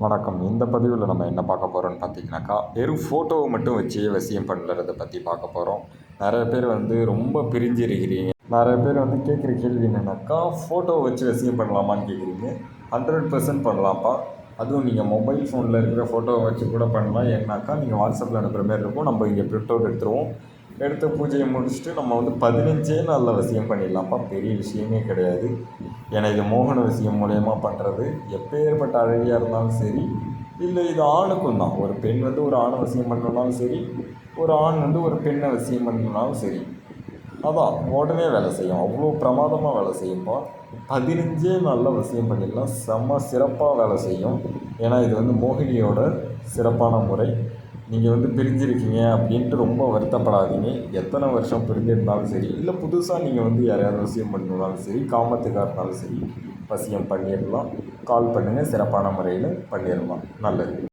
வணக்கம். இந்த பதிவில் நம்ம என்ன பார்க்க போகிறோம்னு பார்த்தீங்கன்னாக்கா, வெறும் ஃபோட்டோவை மட்டும் வச்சு வசியம் பண்ணுறத பற்றி பார்க்க போகிறோம். நிறைய பேர் ரொம்ப பிரிஞ்சு இருக்கிறீங்க. நிறைய பேர் கேட்குற கேள்வி என்னென்னாக்கா, ஃபோட்டோவை வச்சு வசியம் பண்ணலாமான்னு கேட்குறீங்க. 100% பண்ணலாம்ப்பா. அதுவும் நீங்கள் மொபைல் ஃபோனில் இருக்கிற ஃபோட்டோவை வச்சு கூட பண்ணலாம். ஏன்னாக்கா நீங்கள் வாட்ஸ்அப்பில் அனுப்புகிற மாதிரி இருக்கும். நம்ம இங்கே பிரிண்ட் அவுட் எடுத்துருவோம். எடுத்து பூஜையை முடிச்சுட்டு நம்ம 15 நாளில் வசியம் பண்ணிடலாம்ப்பா. பெரிய விஷயமே கிடையாது. ஏன்னா இது மோகன விஷயம் மூலயமா பண்ணுறது. எப்பேற்பட்ட அழகியாக இருந்தாலும் சரி, இல்லை இது ஆணுக்கும் தான். ஒரு பெண் ஒரு ஆணை வசியம் பண்ணணுன்னாலும் சரி, ஒரு ஆண் ஒரு பெண்ணை வசியம் பண்ணணுன்னாலும் சரி, அதான் உடனே வேலை செய்யும். அவ்வளோ பிரமாதமாக வேலை செய்யும்ப்பா. 15 நாளில் வசியம் பண்ணிடலாம். செம்ம சிறப்பாக வேலை செய்யும். ஏன்னா இது மோகினியோட சிறப்பான முறை. நீங்கள் பிரிஞ்சிருக்கீங்க அப்படின்ட்டு ரொம்ப வருத்தப்படாதீங்க. எத்தனை வருஷம் பிரிஞ்சிருந்தாலும் சரி, இல்லை புதுசாக நீங்கள் யாரையாவது வசியம் பண்ணணுன்னாலும் சரி, காமத்துக்காக இருந்தாலும் சரி, வசியம் பண்ணிடலாம். கால் பண்ணுங்கள், சிறப்பான முறையில் பண்ணிடலாம். நல்லது.